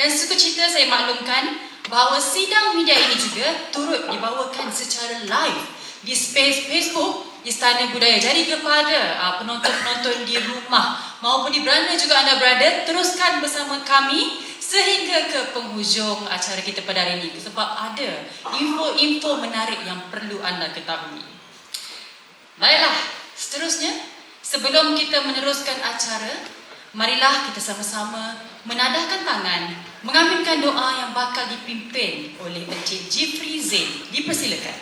Dan sukacita saya maklumkan bahawa sidang media ini juga turut dibawakan secara live di space Facebook Istana Budaya. Jadi kepada penonton-penonton di rumah maupun di beranda juga anda berada, teruskan bersama kami sehingga ke penghujung acara kita pada hari ini sebab ada info-info menarik yang perlu anda ketahui. Baiklah, seterusnya sebelum kita meneruskan acara, marilah kita sama-sama menadahkan tangan, mengaminkan doa yang bakal dipimpin oleh Encik Jeffrey Zain. Dipersilakan.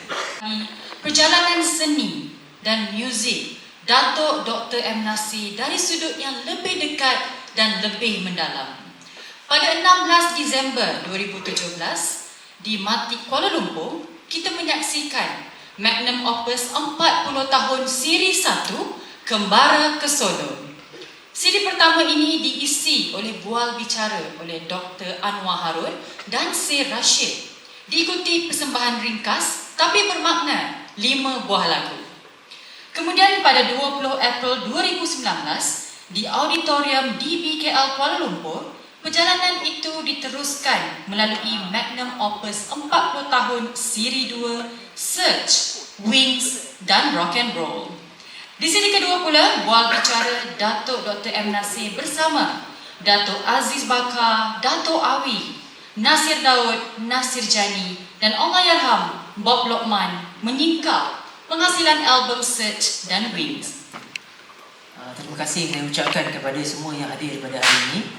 Perjalanan seni dan muzik Datuk Dr. M. Nasir dari sudut yang lebih dekat dan lebih mendalam. Pada 16 Disember 2017 di Matik Kuala Lumpur, kita menyaksikan Magnum Opus 40 tahun Siri 1 Kembara ke Solo. Siri pertama ini diisi oleh bual bicara oleh Dr. Anwar Harun dan Sir Rashid, diikuti persembahan ringkas tapi bermakna 5 buah lagu. Kemudian pada 20 April 2019 di Auditorium DBKL Kuala Lumpur, perjalanan itu diteruskan melalui Magnum Opus 40 tahun Siri 2 Search, Wings dan Rock and Roll. Di sini kedua pula bual bicara Datuk Dr. M. Nasir bersama Datuk Aziz Bakar, Datuk Awi, Nasir Daud, Nasir Jani dan Allahyarham Bob Lokman menyingkap penghasilan album Search dan Wings. Terima kasih saya ucapkan kepada semua yang hadir pada hari ini.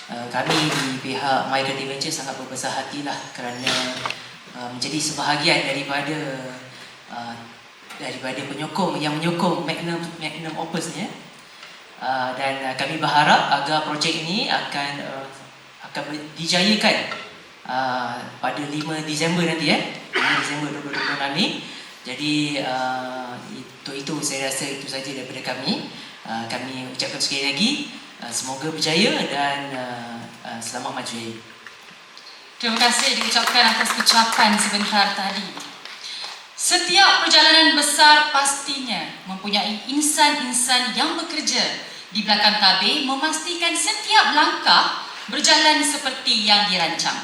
Kami di pihak My Creative Venture sangat berbesar hatilah kerana menjadi sebahagian daripada penyokong yang menyokong Magnum Opus ni. Dan kami berharap agar projek ini akan dijayakan pada 5 Disember nanti 5 Disember 2020 ni. Jadi itu saya rasa itu saja daripada kami. Kami ucapkan sekali lagi semoga berjaya dan selamat maju. Terima kasih diucapkan atas ucapan sebentar tadi. Setiap perjalanan besar pastinya mempunyai insan-insan yang bekerja di belakang tabir memastikan setiap langkah berjalan seperti yang dirancang.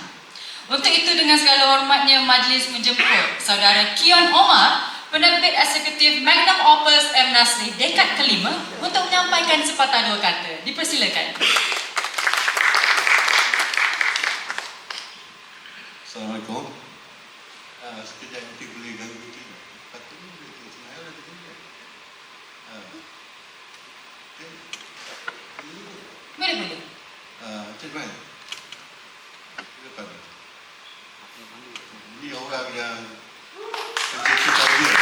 Untuk itu dengan segala hormatnya majlis menjemput Saudara Kion Omar, penerbit eksekutif Magnum Opus M. Nasir dekad kelima untuk menyampaikan sepatah dua kata. Dipersilakan. Assalamualaikum. Sekejap nanti boleh ganggu kita. Patutnya boleh semayang ada benda. Boleh. Cik Wan. Depan. Ini orang yang pencipta dia.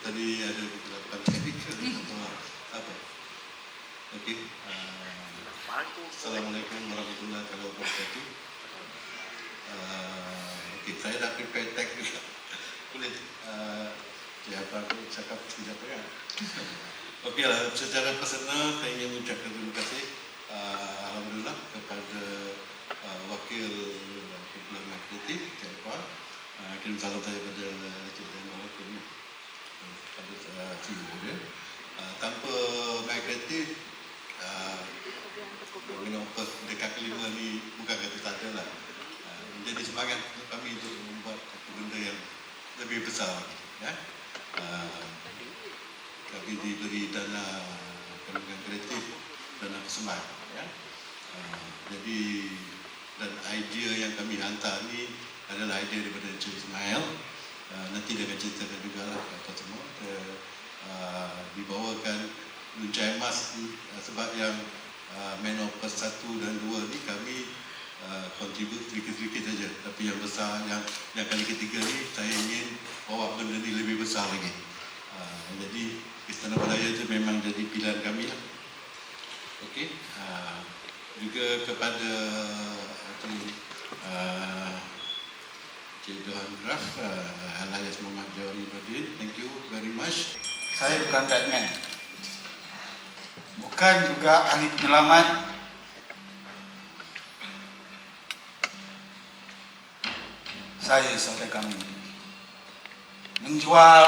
Tadi ada kegelapan teknikal. Apa? Okey. Assalamualaikum warahmatullahi wabarakatuh. Okey, saya dah prepare tag juga. Boleh. Siapa aku cakap tidak apa. Okeylah, secara personal saya ingin mengucapkan terima kasih alhamdulillah kepada wakil Kepala Kreatif Jaipal. Kirim salam saya pada Encik Zainal pada CEO dia. Tanpa My Kreatif Magnum Opus dekat kelima ni bukan kata tak ada lah. Menjadi semangat untuk kami untuk membuat satu benda yang lebih besar. Ya. Kami diberi dana pengembangan kreatif, dana persembahan. Ya. Jadi dan idea yang kami hantar ni adalah idea daripada Encik Ismail. Nanti dia akan ceritakan juga lah kata semua. Dibawakan Luncai Emas sebab yang Magnum Opus 1 dan 2 ni kami kontribut sedikit-sedikit saja. Tapi yang besar, yang kali ketiga ni saya ingin bawa benda ni lebih besar lagi. Jadi Istana Budaya itu memang jadi pilihan kami lah. Okey. Juga kepada Cik Johan Graf, Alias Muhammad Jawari Badin, thank you very much. Saya bukan Batman, bukan juga ahli penyelamat. Saya saudara kami menjual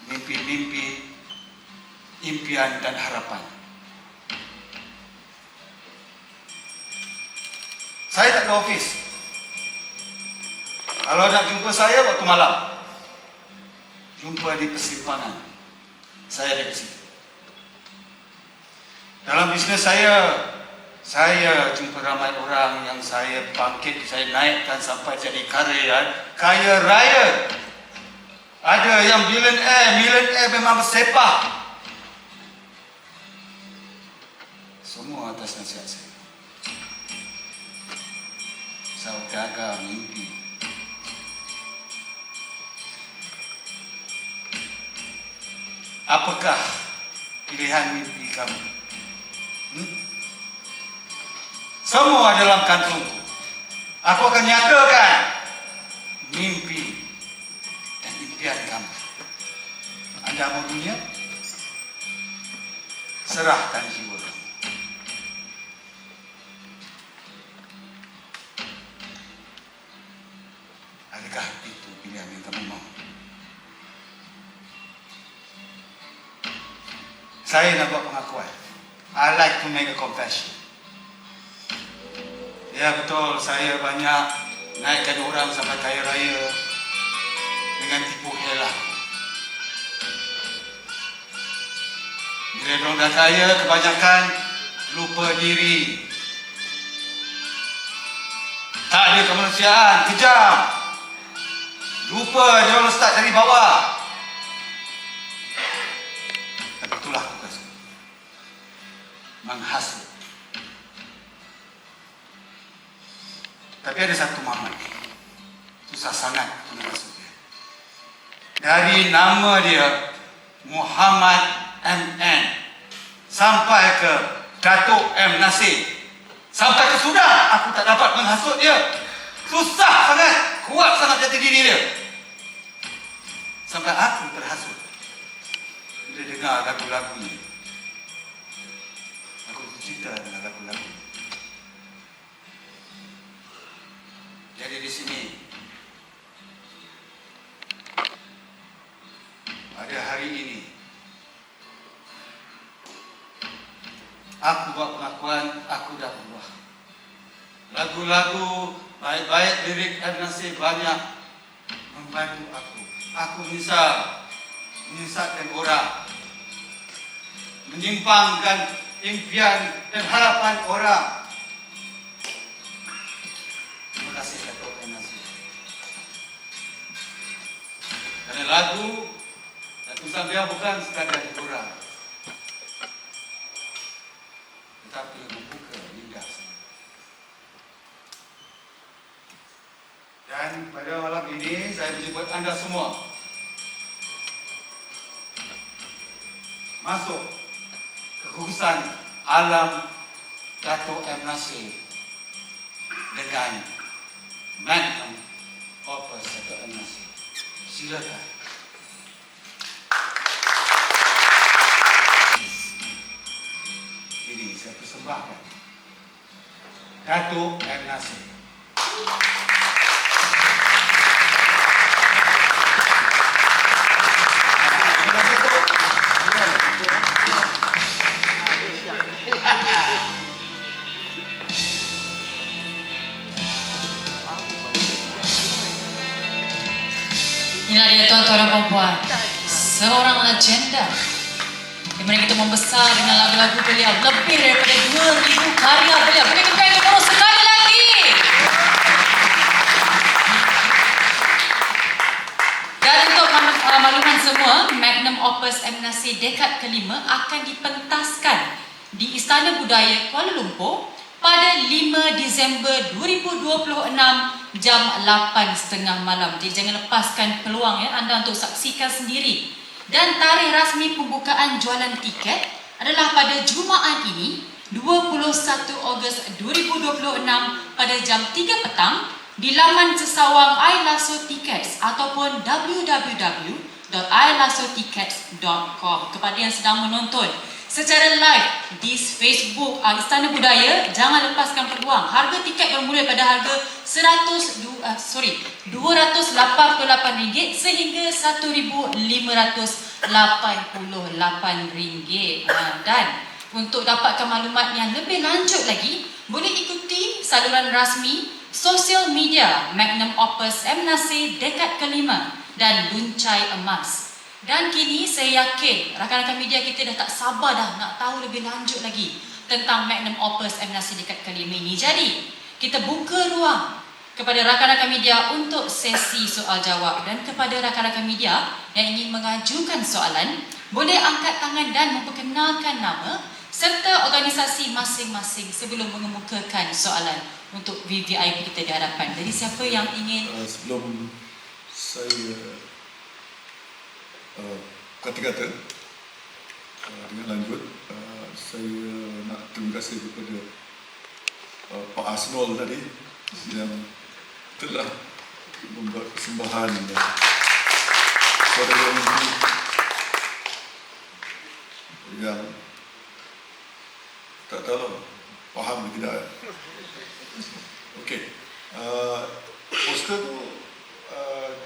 mimpi-mimpi impian dan harapan. Saya tak ada office. Kalau nak jumpa saya waktu malam, jumpa di persimpangan, saya ada di situ. Dalam bisnes saya jumpa ramai orang yang saya bangkit, saya naikkan sampai jadi kaya raya. Ada yang millionaire memang bersepah. Semua atas nasihat saya. Saya jaga mimpi. Apakah pilihan mimpi kamu? Semua dalam kantongku. Aku akan nyatakan mimpi dan impian kamu. Anda mau dunia? Serahkan jiwa kamu. Adakah itu pilihan yang kamu mau? Saya nak buat pengakuan. I like to make a confession. Ya betul, saya banyak naikkan orang sampai kaya raya dengan tipu helah. Bila orang dah kaya, kebanyakan lupa diri. Tak ada kemanusiaan, kejam. Lupa dia orang start dari bawah. Dan itulah tugas menghasut. Tapi ada satu mamat, susah sangat menghasut dia. Dari nama dia Muhammad MN sampai ke Datuk M Nasir, sampai ke Sudan, aku tak dapat menghasut dia. Susah sangat, kuat sangat jati diri dia. Sampai aku terhasut bila dengar lagu-lagunya. Aku cinta dengan lagu-lagu. Jadi di sini pada hari ini aku buat pengakuan, aku dah berubah. Lagu-lagu baik-baik lirik M Nasir banyak membantu aku. Aku menyesatkan orang, menyimpangkan impian dan harapan orang. Terima kasih Datuk M Nasir. Kerana lagu tulisan dia bukan sekadar hiburan, tetapi membuka lidah. Dan pada malam ini saya menjemput anda semua masuk ke khususan alam Datuk M Nasir dengan magnum opus Datuk M Nasir. Silakan. Ini saya persembahkan Datuk M Nasir. Inilah dia tuan-tuan dan puan-puan, seorang legenda di mana kita membesar dengan lagu-lagu beliau, lebih daripada 2,000 karya beliau. Boleh kita berikan tepuk sekali lagi. Dan untuk makluman semua, Magnum Opus M Nasir dekad kelima akan dipentaskan di Istana Budaya Kuala Lumpur pada 5 Disember 2026 jam 8.30 malam. Jadi jangan lepaskan peluang anda untuk saksikan sendiri. Dan tarikh rasmi pembukaan jualan tiket adalah pada Jumaat ini 21 Ogos 2026 pada jam 3 petang di laman sesawang iLasso Tickets ataupun www.ilasotickets.com. Kepada yang sedang menonton secara live di Facebook Istana Budaya, jangan lepaskan peluang. Harga tiket bermula pada harga RM288 sehingga RM1,500 RM88. Dan untuk dapatkan maklumat yang lebih lanjut lagi, boleh ikuti saluran rasmi sosial media Magnum Opus M. Nasir Dekad Kelima dan Luncai Emas. Dan kini saya yakin rakan-rakan media kita dah tak sabar dah nak tahu lebih lanjut lagi tentang Magnum Opus M. Nasir Dekad Kelima ini. Jadi, kita buka ruang kepada rakan-rakan media untuk sesi soal jawab, dan kepada rakan-rakan media yang ingin mengajukan soalan, boleh angkat tangan dan memperkenalkan nama serta organisasi masing-masing sebelum mengemukakan soalan untuk VVIP kita di hadapan. Jadi siapa yang ingin Sebelum saya kata-kata dengan lanjut, saya nak terima kasih kepada Pak Asnol tadi yang telah membuat persembahan saudara ini yang tak tahu faham atau tidak. Okey, poster tu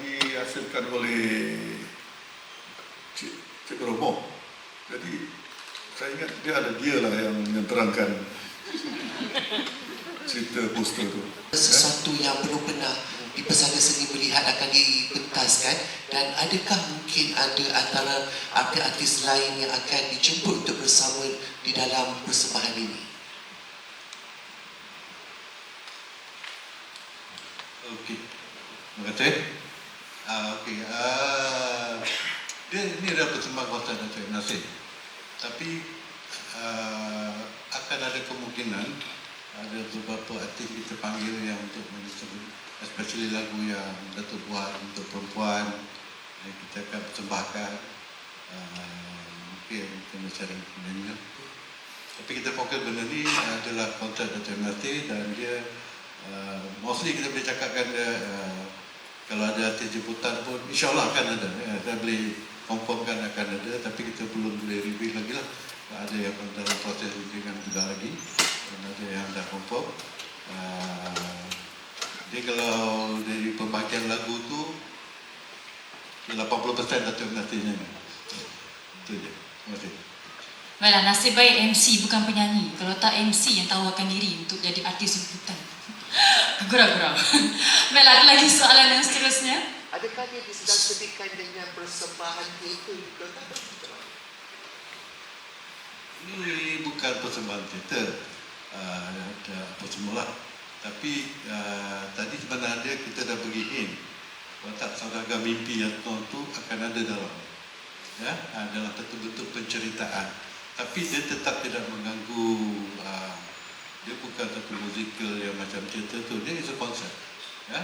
dihasilkan oleh Cik Romo. Jadi saya ingat dia lah yang terangkan cerita poster tu. Sesuatu yang belum pernah di pesada seni melihat akan dipentaskan, dan adakah mungkin ada antara artis lain yang akan dijemput untuk bersama di dalam persembahan ini? Okey, terima kasih. Okey, ini adalah persembahan kuasa Datuk Nasir, tapi akan ada kemungkinan ada beberapa artis kita panggil yang untuk menyebut, especially lagu yang Datuk buat untuk perempuan yang kita akan persembahkan. Mungkin kita mencari penyanyi. Tapi kita fokus benda ni adalah konsert Datuk Nasir, dan dia mostly kita boleh cakapkan dia kalau ada artis jemputan pun insyaAllah akan ada. Saya boleh confirmkan akan ada, tapi kita belum boleh reveal lagi lah. Ada yang dalam proses reveal juga lagi, dan ada yang dah confirm. Jadi kalau dari pembagian lagu tu 80% Datuk Nasirnya. Itu je. Terima kasih. Baiklah, nasib baik MC bukan penyanyi. Kalau tak MC yang tawarkan diri untuk jadi artis jemputan. Gurau-gurau. Baiklah, ada lagi soalan yang seterusnya. Adakah dia sedang sediakan dengan persembahan itu juga? Ini bukan persembahan teater, ada apa semula. Tapi tadi sebenarnya kita dah bagi hint watak saudara mimpi yang tu akan ada dalam, ya, dalam satu bentuk penceritaan. Tapi dia tetap tidak mengganggu. Dia bukan satu musikal yang macam teater tu. Dia is a concert, ya,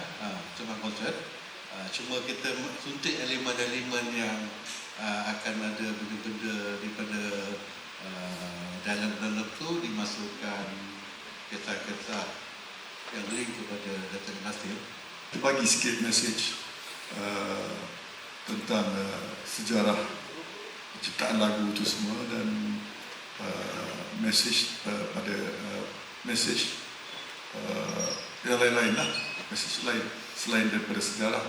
cuma konsert. Cuma kita suntik elemen-elemen yang akan ada benda-benda daripada dalam tu dimasukkan kisah-kisah yang link kepada Datuk Nasir. Kita bagi sikit message tentang sejarah ciptaan lagu itu semua, dan message pada message yang lain-lain lah, message lain selain daripada sejarah,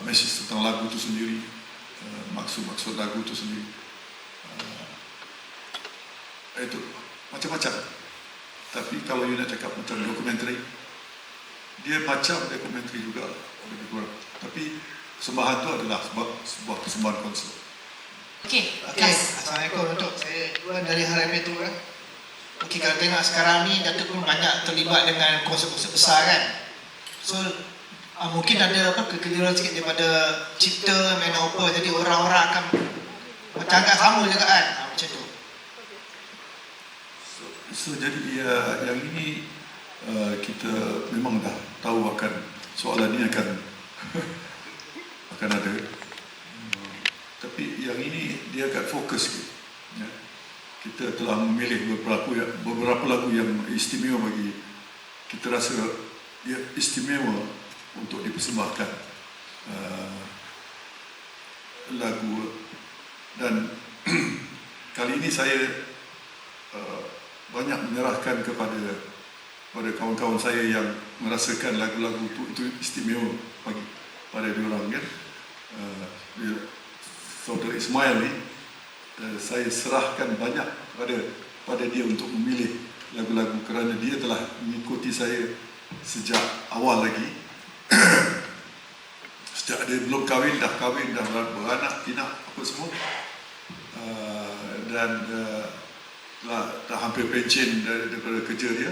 message tentang lagu itu sendiri, maksud-maksud lagu itu sendiri. Itu macam-macam. Tapi kalau you nak cakap macam dokumentari, dia macam dokumentari juga lebih kurang. Tapi persembahan itu adalah sebuah persembahan konsert. Okey, Assalamualaikum Datuk. Saya Iwan dari Harapan tu kan. Okey, kalau tengok sekarang ni Datuk pun banyak terlibat dengan konsert-konsert besar kan. So mungkin ada kekeliruan sikit daripada cipta main apa, jadi orang-orang akan macam agak sama juga kan. Macam tu. So jadi yang ini kita memang dah tahu akan soalan ini akan ada. Tapi yang ini dia agak fokus sikit. Ya. Kita telah memilih beberapa lagu yang istimewa bagi kita rasa istimewa untuk dipersembahkan lagu, dan kali ini saya banyak menyerahkan kepada kawan-kawan saya yang merasakan lagu-lagu itu istimewa bagi pada diorang kan. Saudara Ismail ni, saya serahkan banyak pada dia untuk memilih lagu-lagu kerana dia telah mengikuti saya sejak awal lagi. Sejak dia belum kahwin, dah beranak, pinak, apa semua. Dan dah hampir pencen daripada kerja dia.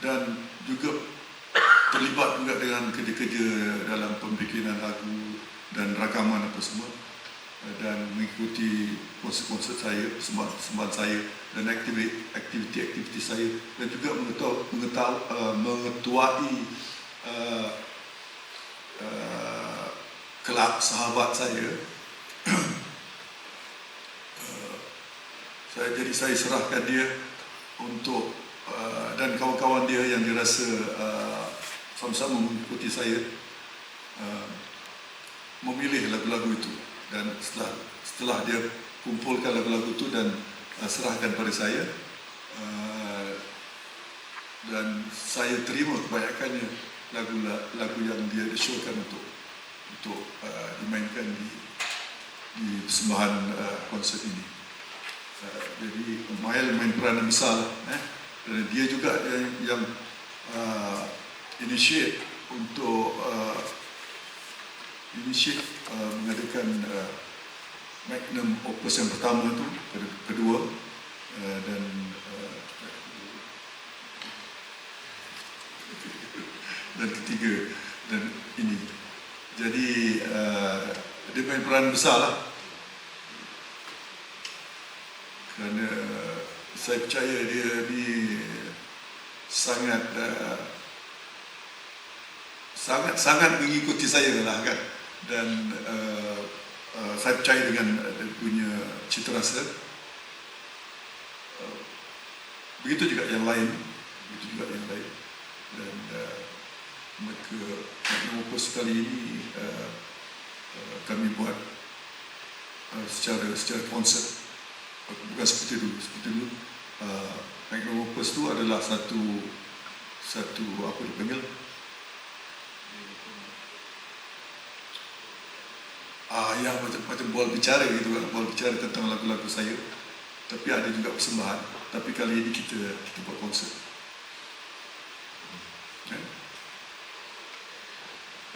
Dan juga terlibat juga dengan kerja-kerja dalam pembikinan lagu dan rakaman apa semua, dan mengikuti konsert saya, persembahan saya dan aktiviti saya, dan juga mengetuai kelab sahabat saya. Jadi saya serahkan dia untuk dan kawan-kawan dia yang dirasa sama-sama mengikuti saya memilih lagu-lagu itu, dan setelah dia kumpulkan lagu-lagu itu dan serahkan pada saya, dan saya terima kebanyakannya lagu yang dia syorkan untuk dimainkan di persembahan konsert ini. Jadi Mael main peranan besar, dan dia juga yang initiate untuk mengadakan Magnum Opus yang pertama tu, kedua, dan ketiga, dan ini. Jadi dia main peranan besar lah. Kerana saya percaya dia ni sangat mengikuti saya lah kan, dan saya percaya dengan dia punya cita rasa. Begitu juga yang lain, dan mereka Opus kali ini kami buat secara konsert. Bukan seperti dulu. Magnum Opus tu adalah satu apa dipanggil? Ya macam bola bicara gitu, bola bicara tentang lagu-lagu saya. Tapi ada juga persembahan. Tapi kali ini kita buat konsert.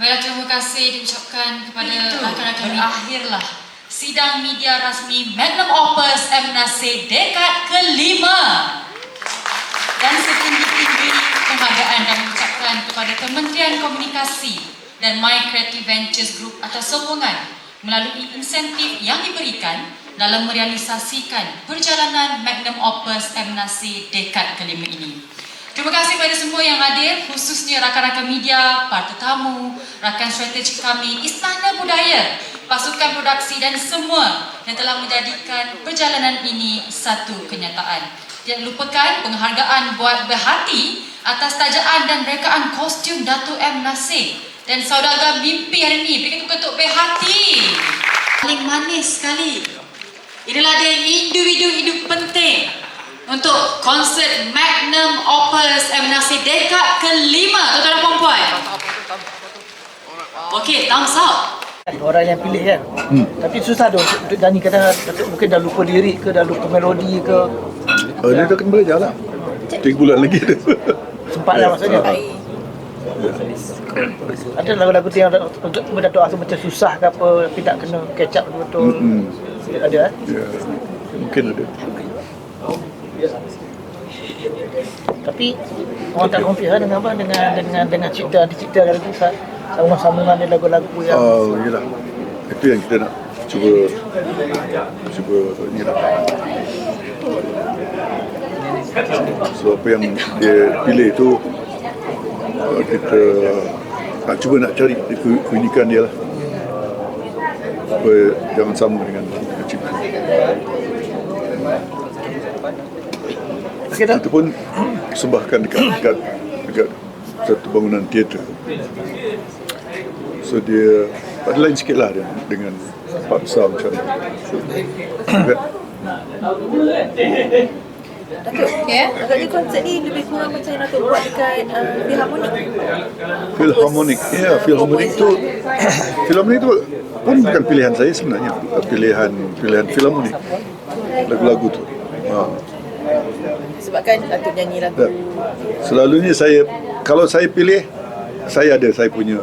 Baiklah, terima kasih diucapkan kepada rakan-rakan akhirlah sidang media rasmi Magnum Opus M. Nasir dekad ke-5. Dan setinggi-tinggi penghargaan kami ucapkan kepada Kementerian Komunikasi dan My Creative Ventures Group atas sokongan melalui insentif yang diberikan dalam merealisasikan perjalanan Magnum Opus M. Nasir dekad ke-5 ini. Terima kasih kepada semua yang hadir, khususnya rakan-rakan media, para tetamu, rakan strategik kami, Istana Budaya, pasukan produksi dan semua yang telah menjadikan perjalanan ini satu kenyataan. Jangan lupakan penghargaan buat berhati atas tajaan dan rekaan kostum Dato' M. Nasir dan saudagar mimpi hari ini. Beri ketuk-ketuk berhati. Paling manis sekali. Inilah dia individu penting untuk konsert Magnum Opus M. Nasir dekad ke-5, tuan-tuan dan puan-puan. Okey, thumbs up. Orang yang pilih kan. Tapi susah tu untuk nyanyi, kadang mungkin dah lupa lirik ke, dah lupa melodi ke. Dia dah kena belajar lah. 3 bulan lagi tu. Sempat lah maksudnya. Ada lagu-lagu tu yang untuk berdoa tu macam susah ke apa, tapi tak kena catch up betul-betul. Ada Ya, mungkin ada. Tapi orang tak compare dengan apa, dengan cipta lagu sambungan dia lagu-lagu yang Yalah. Itu yang kita nak cuba ni lah. So apa yang dia pilih tu kita nak cuba nak cari keunikan dia lah, supaya jangan sama dengan cipta. Kita pun persembahkan dekat satu bangunan teater. So dia ada lain sikit lah dengan tempat besar macam ni. Datuk, agaknya konsert ni lebih kurang macam yang Datuk buat dekat Philharmonic. Philharmonic, ya, Philharmonic tu Philharmonic tu pun bukan pilihan saya sebenarnya, pilihan Philharmonic, lagu-lagu tu. Sebabkan Datuk nyanyi lagu. Selalunya kalau saya pilih, saya ada saya punya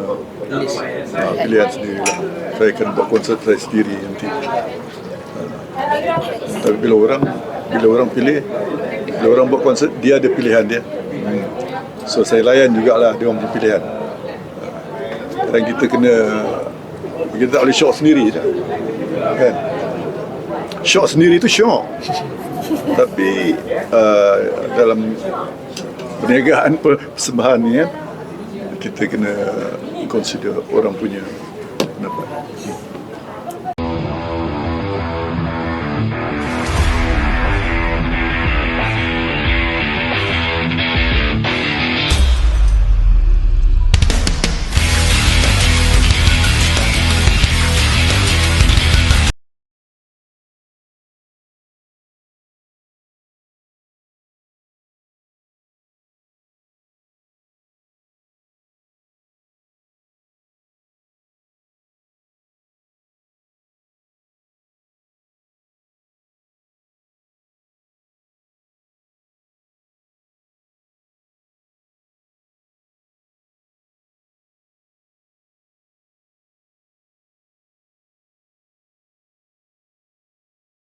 pilihan sendiri lah. Saya akan buat konsert saya sendiri nanti. Tapi bila orang pilih, bila orang buat konsert, dia ada pilihan dia. So saya layan jugalah dia orang punya pilihan. Dan kita tak boleh syok sendiri je. Kan? Syok sendiri tu syok. Tapi dalam perniagaan persembahan ni kan, kita kena consider orang punya